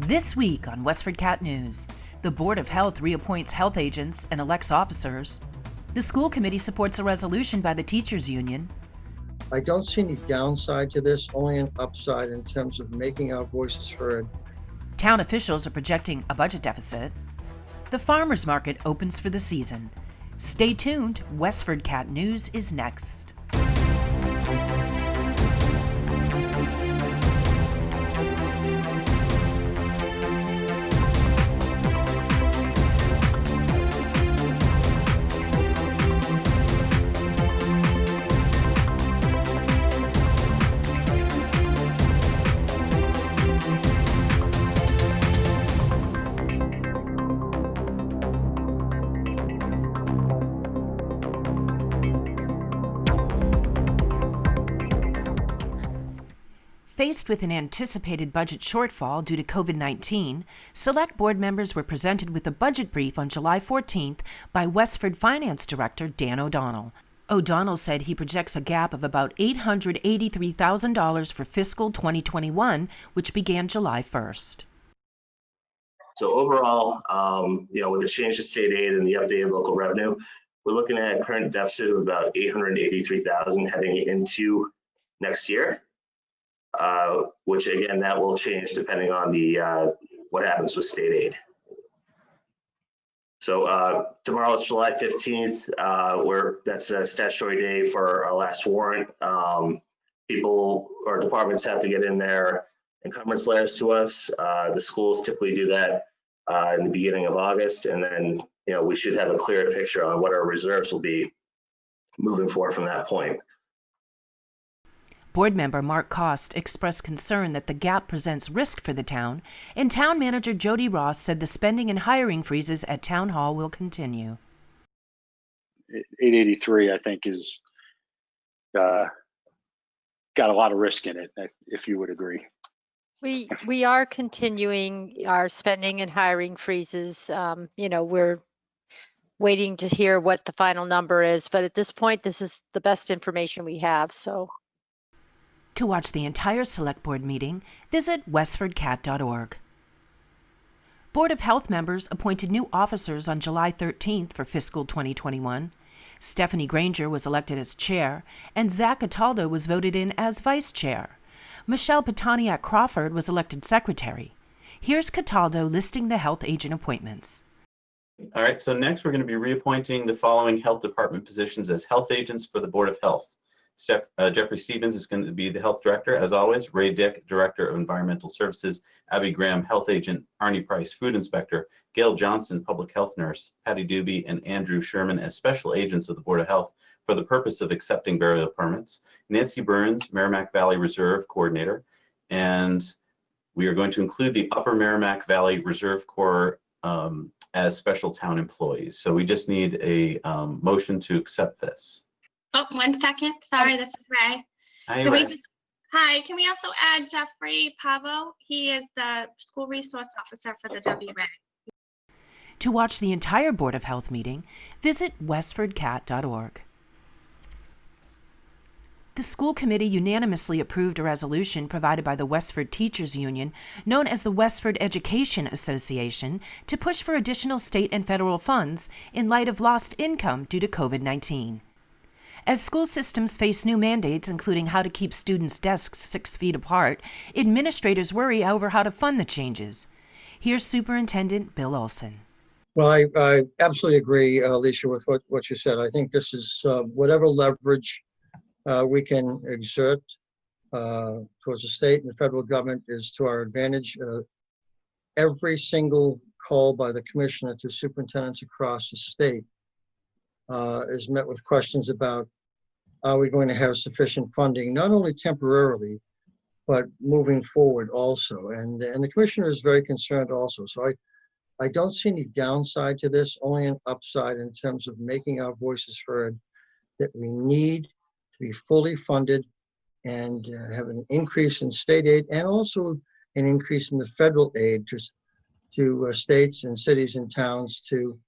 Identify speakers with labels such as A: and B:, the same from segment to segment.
A: This week on WestfordCAT News, the Board of Health reappoints health agents and elects officers. The school committee supports a resolution by the teachers union.
B: I don't see any downside to this, only an upside in terms of making our voices heard.
A: Town officials are projecting a budget deficit. The farmers market opens for the season. Stay tuned, WestfordCAT News is next. Faced with an anticipated budget shortfall due to COVID-19, select board members were presented with a budget brief on July 14th by Westford Finance Director Dan O'Donnell. O'Donnell said he projects a gap of about $883,000 for fiscal 2021, which began July 1st.
C: So overall, with the change to state aid and the updated local revenue, we're looking at a current deficit of about $883,000 heading into next year. Which again, that will change depending on the what happens with state aid. So tomorrow is July 15th. That's a statutory day for our last warrant. People or departments have to get in their encumbrance letters to us. The schools typically do that in the beginning of August, and then we should have a clearer picture on what our reserves will be moving forward from that point.
A: Board member Mark Cost expressed concern that the gap presents risk for the town, and town manager Jody Ross said the spending and hiring freezes at Town Hall will continue.
D: 883, I think, is got a lot of risk in it, if you would agree.
E: We are continuing our spending and hiring freezes. We're waiting to hear what the final number is, but at this point, this is the best information we have. So.
A: To watch the entire Select Board meeting, visit WestfordCAT.org. Board of Health members appointed new officers on July 13th for fiscal 2021. Stephanie Granger was elected as chair, and Zach Cataldo was voted in as vice chair. Michelle Petaniak Crawford was elected secretary. Here's Cataldo listing the health agent appointments.
F: All right, so next we're going to be reappointing the following health department positions as health agents for the Board of Health. Jeffrey Stevens is going to be the health director, as always. Ray Dick, director of environmental services. Abby Graham, health agent. Arnie Price, food inspector. Gail Johnson, public health nurse. Patty Doobie and Andrew Sherman as special agents of the Board of Health for the purpose of accepting burial permits. Nancy Burns, Merrimack Valley Reserve coordinator. And we are going to include the Upper Merrimack Valley Reserve Corps as special town employees. So we just need a motion to accept this.
G: Oh, 1 second. Sorry, this is Ray.
F: Hi,
G: Can
F: Ray.
G: can we also add Jeffrey Pavo? He is the school resource officer for the WA.
A: To watch the entire Board of Health meeting, visit WestfordCAT.org. The school committee unanimously approved a resolution provided by the Westford Teachers Union, known as the Westford Education Association, to push for additional state and federal funds in light of lost income due to COVID-19. As school systems face new mandates, including how to keep students' desks 6 feet apart, administrators worry over how to fund the changes. Here's Superintendent Bill Olson.
B: Well, I absolutely agree, Alicia, with what you said. I think this is whatever leverage we can exert towards the state and the federal government is to our advantage. Every single call by the commissioner to superintendents across the state is met with questions about, are we going to have sufficient funding, not only temporarily, but moving forward also. And the commissioner is very concerned also. So I don't see any downside to this, only an upside in terms of making our voices heard, that we need to be fully funded and have an increase in state aid and also an increase in the federal aid to states and cities and towns to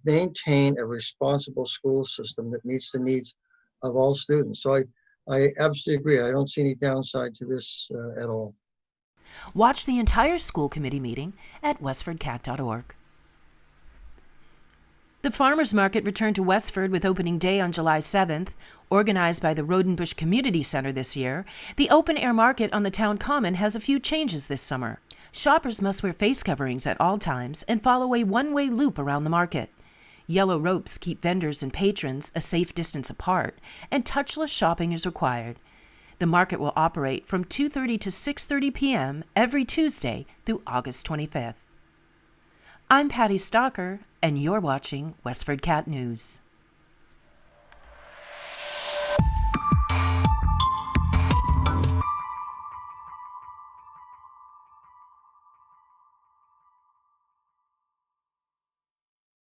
B: maintain a responsible school system that meets the needs of all students. So I absolutely agree. I don't see any downside to this at all.
A: Watch the entire school committee meeting at westfordcat.org. The Farmers Market returned to Westford with opening day on July 7th. Organized by the Rodenbush Community Center this year, the open-air market on the town common has a few changes this summer. Shoppers must wear face coverings at all times and follow a one-way loop around the market. Yellow ropes keep vendors and patrons a safe distance apart, and touchless shopping is required. The market will operate from 2:30 to 6:30 p.m. every Tuesday through August 25th. I'm Patty Stalker, and you're watching WestfordCAT News.